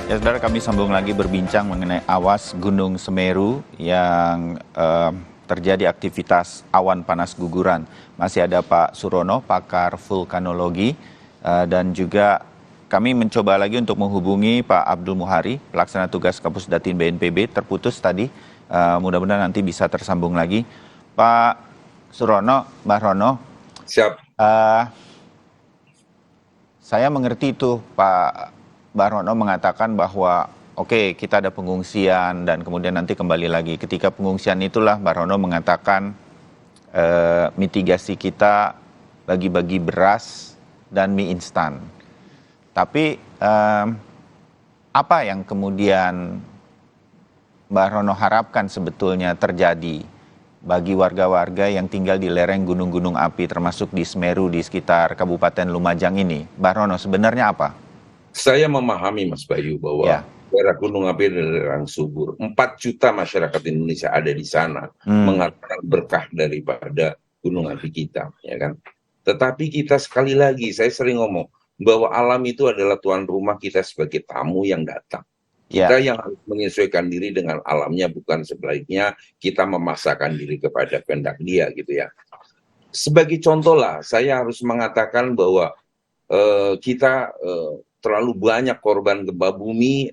Ya, saudara, kami sambung lagi berbincang mengenai awas Gunung Semeru yang terjadi aktivitas awan panas guguran. Masih ada Pak Surono, pakar vulkanologi, dan juga kami mencoba lagi untuk menghubungi Pak Abdul Muhari, pelaksana tugas Kapusdatin BNPB, terputus tadi. Mudah-mudahan nanti bisa tersambung lagi. Pak Surono, Mbak Rono. Siap. Saya mengerti itu Pak Barono mengatakan bahwa oke, kita ada pengungsian dan kemudian nanti kembali lagi. Ketika pengungsian itulah Barono mengatakan mitigasi kita bagi-bagi beras dan mie instan. Tapi apa yang kemudian Barono harapkan sebetulnya terjadi bagi warga-warga yang tinggal di lereng gunung-gunung api termasuk di Semeru di sekitar Kabupaten Lumajang ini? Barono, sebenarnya apa? Saya memahami Mas Bayu bahwa daerah gunung api adalah daerah yang subur. 4 juta masyarakat Indonesia ada di sana mengharapkan berkah daripada gunung api kita, ya kan. Tetapi kita sekali lagi, saya sering ngomong bahwa alam itu adalah tuan rumah kita sebagai tamu yang datang. Kita yang harus menyesuaikan diri dengan alamnya, bukan sebaliknya kita memaksakan diri kepada kehendak dia gitu ya. Sebagai contoh lah, saya harus mengatakan bahwa kita terlalu banyak korban gempa bumi,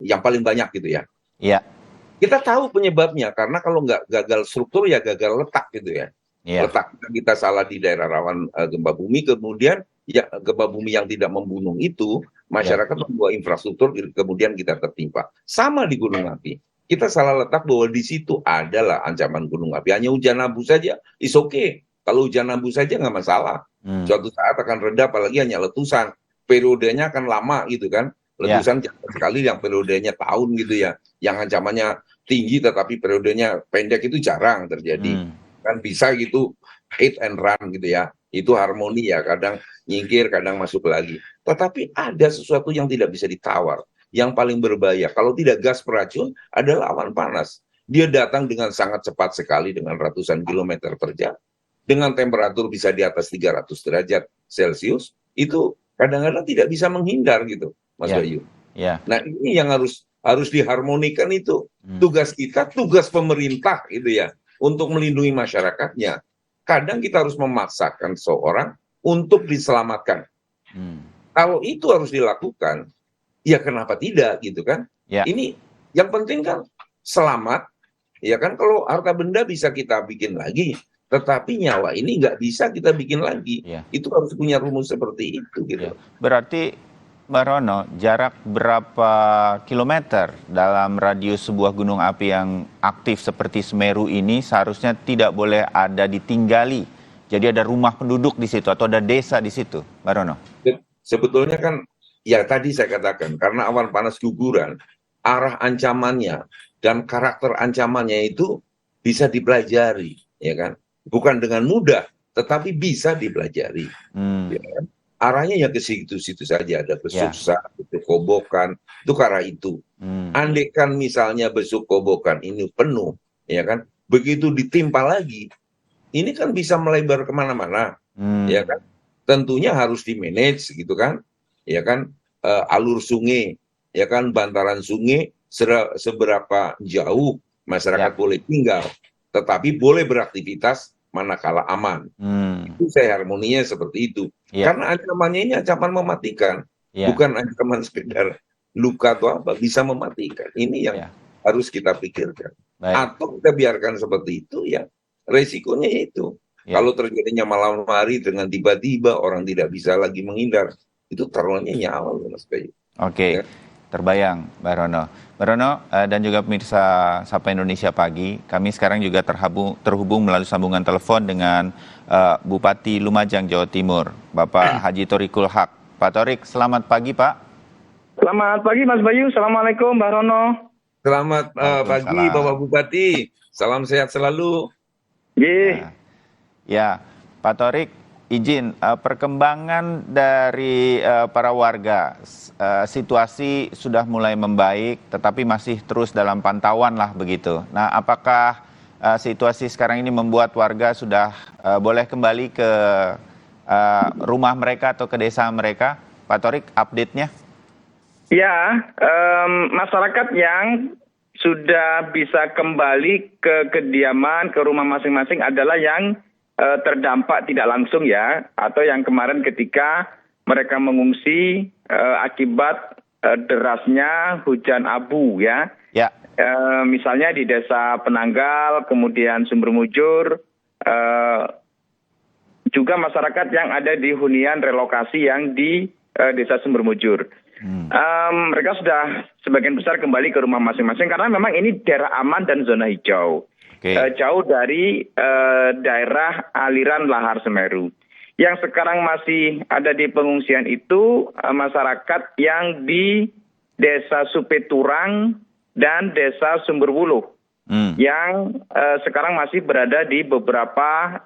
yang paling banyak gitu ya. Iya. Kita tahu penyebabnya, karena kalau nggak gagal struktur ya gagal letak gitu ya. Letak kita salah di daerah rawan gempa bumi, kemudian ya gempa bumi yang tidak membunuh itu, masyarakat membuat infrastruktur, kemudian kita tertimpa. Sama di gunung api. Kita salah letak bahwa di situ adalah ancaman gunung api. Hanya hujan abu saja, is okay. Kalau hujan abu saja nggak masalah. Suatu saat akan reda, apalagi hanya letusan. Periodenya akan lama gitu kan. Letusan jarang sekali yang periodenya tahun gitu ya. Yang ancamannya tinggi tetapi periodenya pendek itu jarang terjadi. Kan bisa gitu hit and run gitu ya. Itu harmoni ya, kadang nyingkir, kadang masuk lagi. Tetapi ada sesuatu yang tidak bisa ditawar. Yang paling berbahaya, kalau tidak gas peracun, adalah awan panas. Dia datang dengan sangat cepat sekali, dengan ratusan kilometer per jam. Dengan temperatur bisa di atas 300 derajat Celcius, itu kadang-kadang tidak bisa menghindar gitu, Mas Bayu. Nah ini yang harus diharmonikan itu. Tugas kita, tugas pemerintah gitu ya, untuk melindungi masyarakatnya. Kadang kita harus memaksakan seorang untuk diselamatkan. Kalau itu harus dilakukan, ya kenapa tidak gitu kan? Ini yang penting kan selamat, ya kan. Kalau harta benda bisa kita bikin lagi, tetapi nyawa ini nggak bisa kita bikin lagi. Itu harus punya rumus seperti itu gitu. Berarti Mbak Rono, jarak berapa kilometer dalam radius sebuah gunung api yang aktif seperti Semeru ini seharusnya tidak boleh ada ditinggali? Jadi ada rumah penduduk di situ atau ada desa di situ, Mbak Rono? Sebetulnya kan, ya tadi saya katakan, karena awan panas guguran, arah ancamannya dan karakter ancamannya itu bisa dipelajari, ya kan? Bukan dengan mudah, tetapi bisa dipelajari. Ya kan? Arahnya ya ke situ-situ saja, ada Besuksa, Besuk Kobokan, itu ke arah itu. Andaikan misalnya Besuk Kobokan ini penuh, ya kan, begitu ditimpa lagi, ini kan bisa melebar kemana-mana, ya kan. Tentunya harus di-manage gitu kan, ya kan, alur sungai, ya kan, bantaran sungai, seberapa jauh masyarakat boleh tinggal, tetapi boleh beraktivitas manakala aman. Itu saya harmoninya seperti itu. Karena ancamannya ini ancaman mematikan, bukan ancaman sekedar luka atau apa, bisa mematikan. Ini yang harus kita pikirkan. Atau kita biarkan seperti itu, ya resikonya itu. Kalau terjadinya malam hari dengan tiba-tiba orang tidak bisa lagi menghindar, itu taruhannya nyawa, Mas Bayu. Oke. Terbayang, Mbak Rono. Mbak Rono dan juga pemirsa Sapa Indonesia Pagi, kami sekarang juga terhubung melalui sambungan telepon dengan Bupati Lumajang, Jawa Timur, Bapak Haji Thoriqul Haq. Pak Thorik, selamat pagi, Pak. Selamat pagi, Mas Bayu. Assalamualaikum, Mbak Rono. Selamat pagi, Bapak Bupati. Salam sehat selalu. Ya, Pak Thorik, izin perkembangan dari para warga, situasi sudah mulai membaik tetapi masih terus dalam pantauan lah begitu. Nah, apakah situasi sekarang ini membuat warga sudah boleh kembali ke rumah mereka atau ke desa mereka? Pak Thorik, update-nya? Ya, masyarakat yang sudah bisa kembali ke kediaman, ke rumah masing-masing adalah yang terdampak tidak langsung ya, atau yang kemarin ketika mereka mengungsi akibat derasnya hujan abu ya. Ya. Misalnya di Desa Penanggal, kemudian Sumber Mujur, juga masyarakat yang ada di hunian relokasi yang di Desa Sumber Mujur. Mereka sudah sebagian besar kembali ke rumah masing-masing karena memang ini daerah aman dan zona hijau. Jauh dari daerah aliran lahar Semeru. Yang sekarang masih ada di pengungsian itu masyarakat yang di Desa Supeturang dan Desa Sumberwuluh. Yang sekarang masih berada di beberapa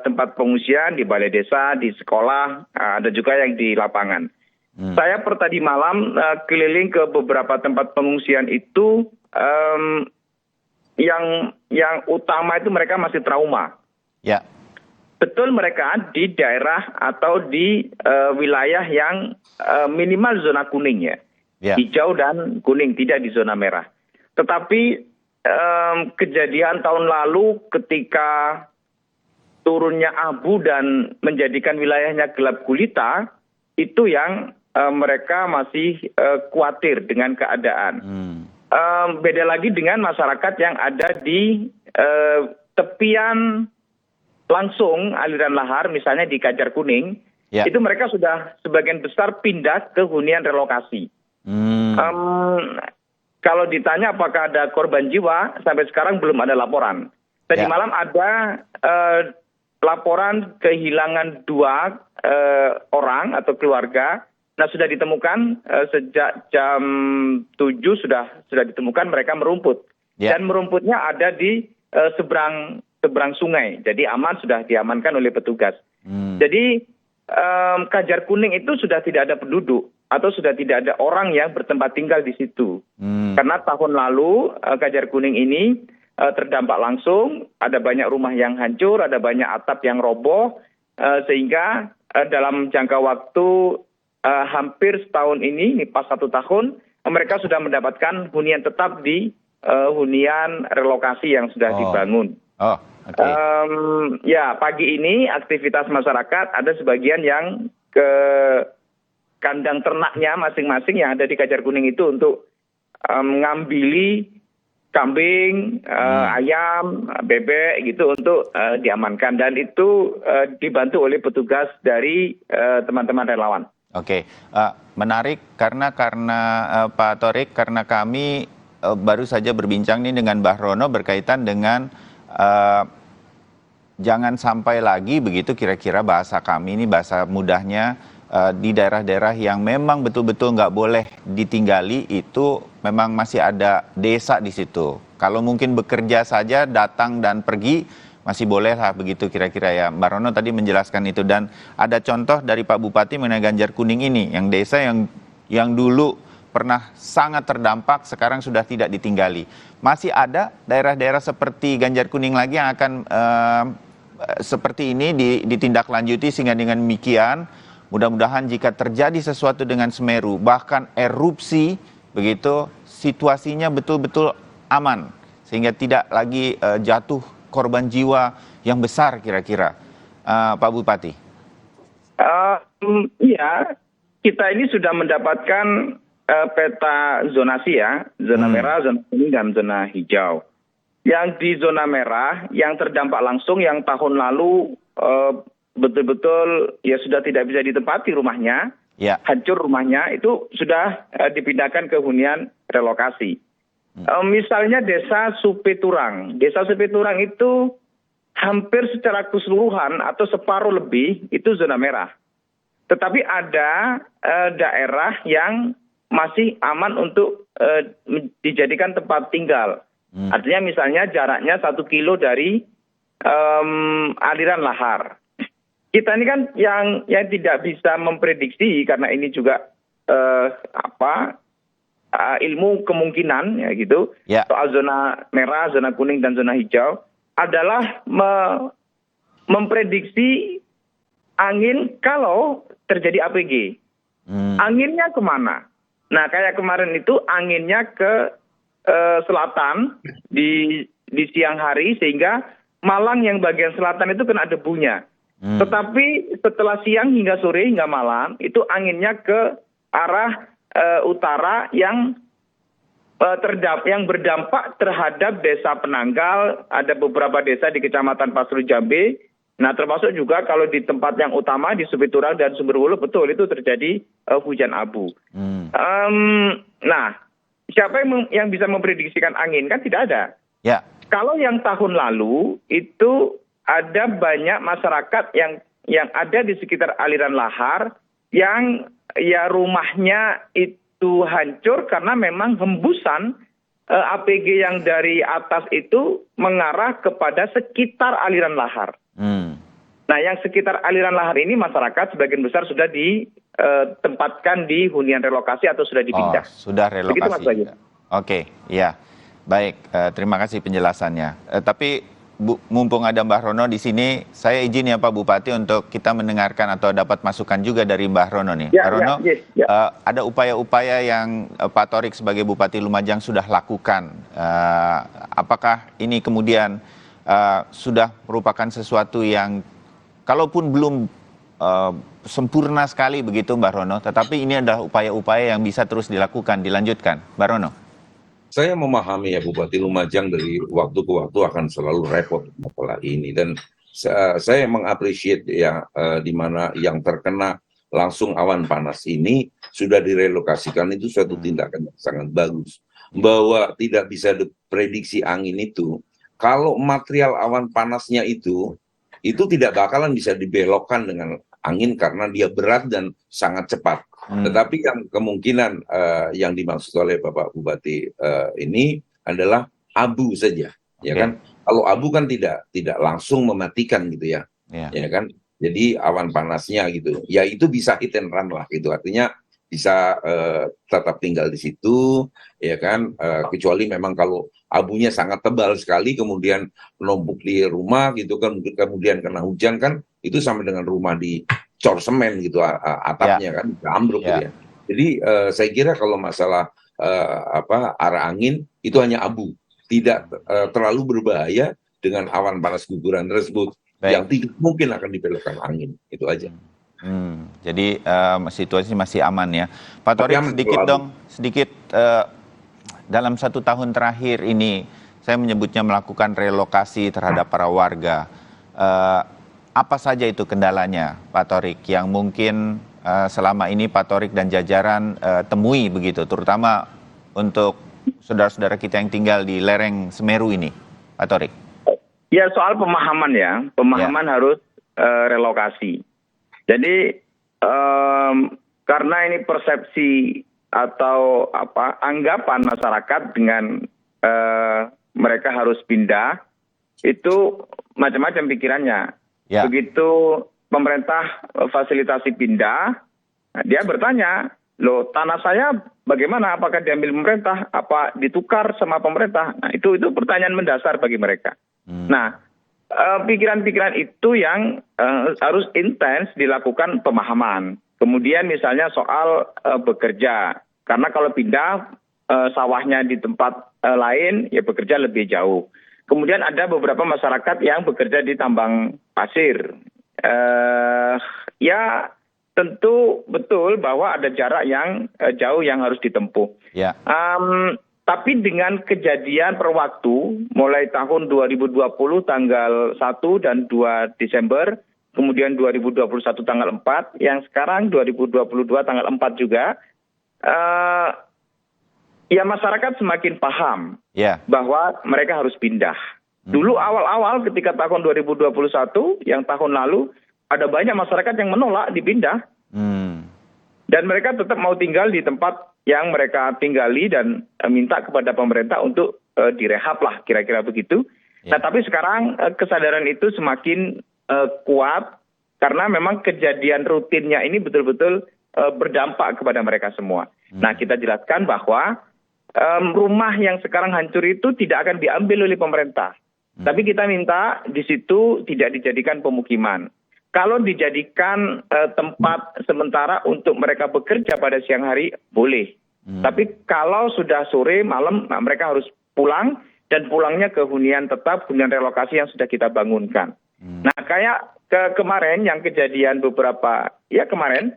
tempat pengungsian, di balai desa, di sekolah, ada juga yang di lapangan. Saya per tadi malam keliling ke beberapa tempat pengungsian itu, yang utama itu mereka masih trauma. Ya. Betul mereka di daerah atau di wilayah yang minimal zona kuning ya. Hijau dan kuning, tidak di zona merah. Tetapi kejadian tahun lalu ketika turunnya abu dan menjadikan wilayahnya gelap gulita, itu yang mereka masih khawatir dengan keadaan. Beda lagi dengan masyarakat yang ada di tepian langsung aliran lahar, misalnya di Kajar Kuning, itu mereka sudah sebagian besar pindah ke hunian relokasi. Kalau ditanya apakah ada korban jiwa, sampai sekarang belum ada laporan. Tadi malam ada laporan kehilangan 2 orang atau keluarga. Nah, sudah ditemukan sejak jam 7 sudah ditemukan mereka merumput. Dan merumputnya ada di seberang sungai. Jadi aman, sudah diamankan oleh petugas. Jadi Kajar Kuning itu sudah tidak ada penduduk atau sudah tidak ada orang yang bertempat tinggal di situ. Karena tahun lalu Kajar Kuning ini terdampak langsung, ada banyak rumah yang hancur, ada banyak atap yang roboh, sehingga dalam jangka waktu hampir setahun ini pas 1 tahun, mereka sudah mendapatkan hunian tetap di hunian relokasi yang sudah dibangun. Ya, pagi ini aktivitas masyarakat ada sebagian yang ke kandang ternaknya masing-masing yang ada di Kajar Kuning itu untuk mengambil kambing, ayam, bebek gitu untuk diamankan, dan itu dibantu oleh petugas dari teman-teman relawan. Menarik karena Pak Thorik, karena kami baru saja berbincang nih dengan Mbah Rono berkaitan dengan jangan sampai lagi begitu, kira-kira bahasa kami ini, bahasa mudahnya, di daerah-daerah yang memang betul-betul nggak boleh ditinggali itu memang masih ada desa di situ. Kalau mungkin bekerja saja, datang dan pergi, masih boleh lah begitu kira-kira ya. Mbak Rono tadi menjelaskan itu, dan ada contoh dari Pak Bupati mengenai Ganjar Kuning ini, yang desa yang dulu pernah sangat terdampak, sekarang sudah tidak ditinggali. Masih ada daerah-daerah seperti Ganjar Kuning lagi yang akan seperti ini ditindaklanjuti, sehingga dengan demikian mudah-mudahan jika terjadi sesuatu dengan Semeru, bahkan erupsi, begitu situasinya betul-betul aman, sehingga tidak lagi jatuh korban jiwa yang besar kira-kira, Pak Bupati. Iya, kita ini sudah mendapatkan peta zonasi ya, zona merah, zona kuning, dan zona hijau. Yang di zona merah, yang terdampak langsung yang tahun lalu betul-betul ya sudah tidak bisa ditempati rumahnya, hancur rumahnya, itu sudah dipindahkan ke hunian relokasi. Misalnya Desa Supeturang. Desa Supeturang itu hampir secara keseluruhan atau separuh lebih itu zona merah. Tetapi ada daerah yang masih aman untuk dijadikan tempat tinggal. Artinya misalnya jaraknya 1 kilo dari aliran lahar. Kita ini kan yang tidak bisa memprediksi, karena ini juga ilmu kemungkinan ya gitu. Soal zona merah, zona kuning, dan zona hijau adalah memprediksi angin kalau terjadi APG. Anginnya kemana? Nah, kayak kemarin itu anginnya ke selatan di siang hari sehingga Malang yang bagian selatan itu kena debunya. Tetapi setelah siang hingga sore hingga malam itu anginnya ke arah utara yang yang berdampak terhadap desa Penanggal, ada beberapa desa di Kecamatan Pasru Jambe. Nah, termasuk juga kalau di tempat yang utama di Supiturang dan Sumberwuluh, betul itu terjadi hujan abu. Nah, siapa yang bisa memprediksikan angin? Kan tidak ada. Ya. Kalau yang tahun lalu itu ada banyak masyarakat yang ada di sekitar aliran lahar yang ya rumahnya itu hancur karena memang hembusan APG yang dari atas itu mengarah kepada sekitar aliran lahar. Nah, yang sekitar aliran lahar ini masyarakat sebagian besar sudah ditempatkan di hunian relokasi atau sudah dipindah. Sudah relokasi. Begitu, Mas Bayu. Oke, ya. Baik, terima kasih penjelasannya. Tapi mumpung ada Mbah Rono di sini, saya izin ya Pak Bupati untuk kita mendengarkan atau dapat masukan juga dari Mbah Rono nih. Ya, Mbah Rono, ya. ada upaya-upaya yang Pak Thorik sebagai Bupati Lumajang sudah lakukan. Apakah ini kemudian sudah merupakan sesuatu yang kalaupun belum sempurna sekali begitu Mbah Rono, tetapi ini adalah upaya-upaya yang bisa terus dilakukan, dilanjutkan. Mbah Rono. Saya memahami ya Bupati Lumajang dari waktu ke waktu akan selalu repot masalah ini, dan saya mengapresiasi ya di mana yang terkena langsung awan panas ini sudah direlokasikan, itu suatu tindakan yang sangat bagus. Bahwa tidak bisa diprediksi angin itu, kalau material awan panasnya itu tidak bakalan bisa dibelokkan dengan angin karena dia berat dan sangat cepat. Tetapi yang kemungkinan yang dimaksud oleh Bapak Bupati ini adalah abu saja, ya kan? Kalau abu kan tidak langsung mematikan gitu ya, ya kan? Jadi awan panasnya gitu, ya itu bisa hit and run lah gitu, artinya bisa tetap tinggal di situ, ya kan? Kecuali memang kalau abunya sangat tebal sekali, kemudian menumpuk di rumah gitu kan, kemudian kena hujan kan, itu sama dengan rumah di cor semen gitu atapnya kan ambruk gitu ya. Jadi saya kira kalau masalah arah angin itu hanya abu, tidak terlalu berbahaya dengan awan panas guguran tersebut. Yang tidak mungkin akan dibelokkan angin, itu aja. Jadi situasi masih aman ya. Pak Thorik, sedikit dalam 1 tahun terakhir ini saya menyebutnya melakukan relokasi terhadap para warga. Apa saja itu kendalanya, Pak Thorik, yang mungkin selama ini Pak Thorik dan jajaran temui begitu, terutama untuk saudara-saudara kita yang tinggal di lereng Semeru ini, Pak Thorik? Ya, soal pemahaman ya, pemahaman harus relokasi. Jadi karena ini persepsi atau anggapan masyarakat dengan mereka harus pindah, itu macam-macam pikirannya. Begitu pemerintah fasilitasi pindah, dia bertanya, loh tanah saya bagaimana? Apakah diambil pemerintah? Apa ditukar sama pemerintah? Nah itu pertanyaan mendasar bagi mereka. Nah pikiran-pikiran itu yang harus intens dilakukan pemahaman. Kemudian misalnya soal bekerja, karena kalau pindah sawahnya di tempat lain ya bekerja lebih jauh. Kemudian ada beberapa masyarakat yang bekerja di tambang pasir. Ya tentu betul bahwa ada jarak yang jauh yang harus ditempuh. Tapi dengan kejadian per waktu, mulai tahun 2020 tanggal 1 dan 2 Desember, kemudian 2021 tanggal 4, yang sekarang 2022 tanggal 4 juga, ya masyarakat semakin paham bahwa mereka harus pindah. Dulu awal-awal ketika tahun 2021, yang tahun lalu, ada banyak masyarakat yang menolak dipindah. Dan mereka tetap mau tinggal di tempat yang mereka tinggali dan minta kepada pemerintah untuk direhab lah, kira-kira begitu. Nah tapi sekarang kesadaran itu semakin kuat karena memang kejadian rutinnya ini betul-betul berdampak kepada mereka semua. Nah kita jelaskan bahwa rumah yang sekarang hancur itu tidak akan diambil oleh pemerintah. Tapi kita minta di situ tidak dijadikan pemukiman. Kalau dijadikan tempat sementara untuk mereka bekerja pada siang hari, boleh. Tapi kalau sudah sore, malam, nah mereka harus pulang, dan pulangnya ke hunian tetap, hunian relokasi yang sudah kita bangunkan. Nah, kayak kemarin yang kejadian kemarin,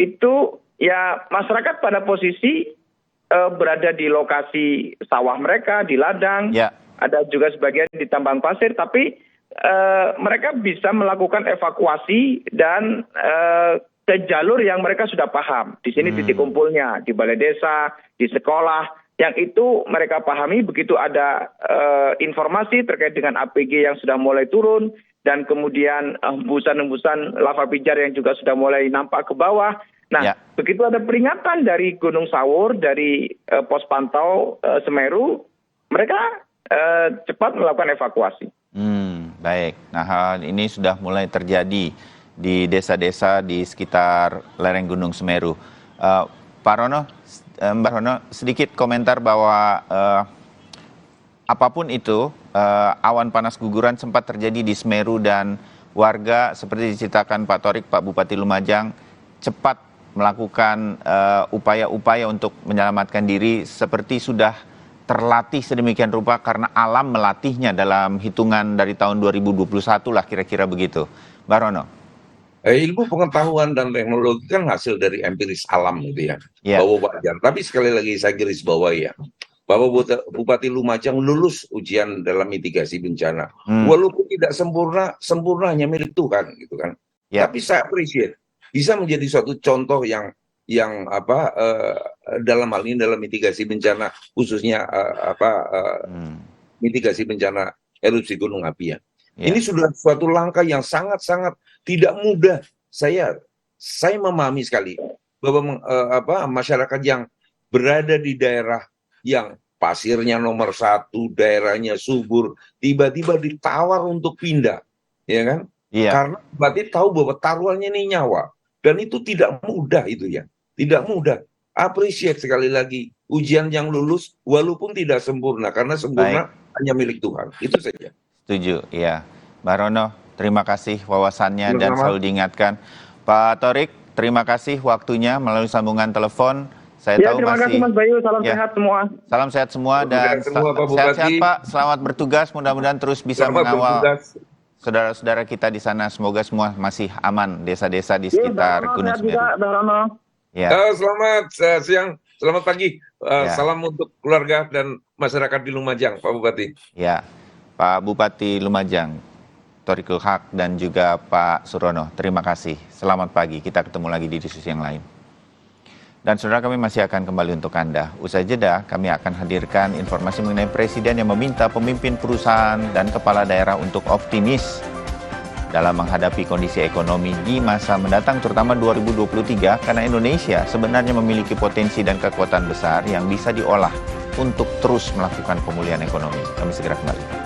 itu ya masyarakat pada posisi berada di lokasi sawah mereka, di ladang, ada juga sebagian di tambang pasir, tapi mereka bisa melakukan evakuasi dan ke jalur yang mereka sudah paham. Di sini titik kumpulnya, di balai desa, di sekolah, yang itu mereka pahami. Begitu ada informasi terkait dengan APG yang sudah mulai turun, dan kemudian hembusan-hembusan lava pijar yang juga sudah mulai nampak ke bawah. Nah, begitu ada peringatan dari Gunung Sawur, dari pos pantau Semeru, mereka cepat melakukan evakuasi. Baik, nah hal ini sudah mulai terjadi di desa-desa di sekitar lereng Gunung Semeru. Pak Rono, Mbak Rono, sedikit komentar bahwa apapun itu, awan panas guguran sempat terjadi di Semeru dan warga seperti diceritakan Pak Thorik, Pak Bupati Lumajang, cepat melakukan upaya-upaya untuk menyelamatkan diri seperti sudah terlatih sedemikian rupa karena alam melatihnya dalam hitungan dari tahun 2021 lah kira-kira begitu. Mbak Rono. Ilmu pengetahuan dan teknologi kan hasil dari empiris alam gitu ya. Bahwa wajar. Tapi sekali lagi saya garis bawahi ya, bahwa Bupati Lumajang lulus ujian dalam mitigasi bencana. Walaupun tidak sempurna, sempurna hanya milik Tuhan gitu kan. Tapi saya appreciate bisa menjadi suatu contoh yang dalam hal ini dalam mitigasi bencana, khususnya mitigasi bencana erupsi gunung api ya. Ini sudah suatu langkah yang sangat-sangat tidak mudah. Saya memahami sekali bahwa masyarakat yang berada di daerah yang pasirnya nomor 1, daerahnya subur, tiba-tiba ditawar untuk pindah, ya kan? Karena berarti tahu bahwa taruhannya ini nyawa, dan itu tidak mudah itu ya, tidak mudah. Appreciate sekali lagi ujian yang lulus, walaupun tidak sempurna, karena sempurna hanya milik Tuhan. Itu saja. Setuju, ya. Mbak Rono, terima kasih wawasannya dan selalu diingatkan. Pak Thorik, terima kasih waktunya melalui sambungan telepon. Saya tahu terima kasih Mas Bayu, salam sehat semua. Salam sehat semua dan sehat-sehat Pak, selamat bertugas, mudah-mudahan terus bisa mengawal saudara-saudara kita di sana, semoga semua masih aman, desa-desa di sekitar Gunung Semeru. Selamat siang, selamat pagi, salam untuk keluarga dan masyarakat di Lumajang, Pak Bupati. Ya, Pak Bupati Lumajang, Thorikul Haq dan juga Pak Surono, terima kasih. Selamat pagi, kita ketemu lagi di diskusi yang lain. Dan saudara, kami masih akan kembali untuk Anda. Usai jeda, kami akan hadirkan informasi mengenai Presiden yang meminta pemimpin perusahaan dan kepala daerah untuk optimis dalam menghadapi kondisi ekonomi di masa mendatang, terutama 2023, karena Indonesia sebenarnya memiliki potensi dan kekuatan besar yang bisa diolah untuk terus melakukan pemulihan ekonomi. Kami segera kembali.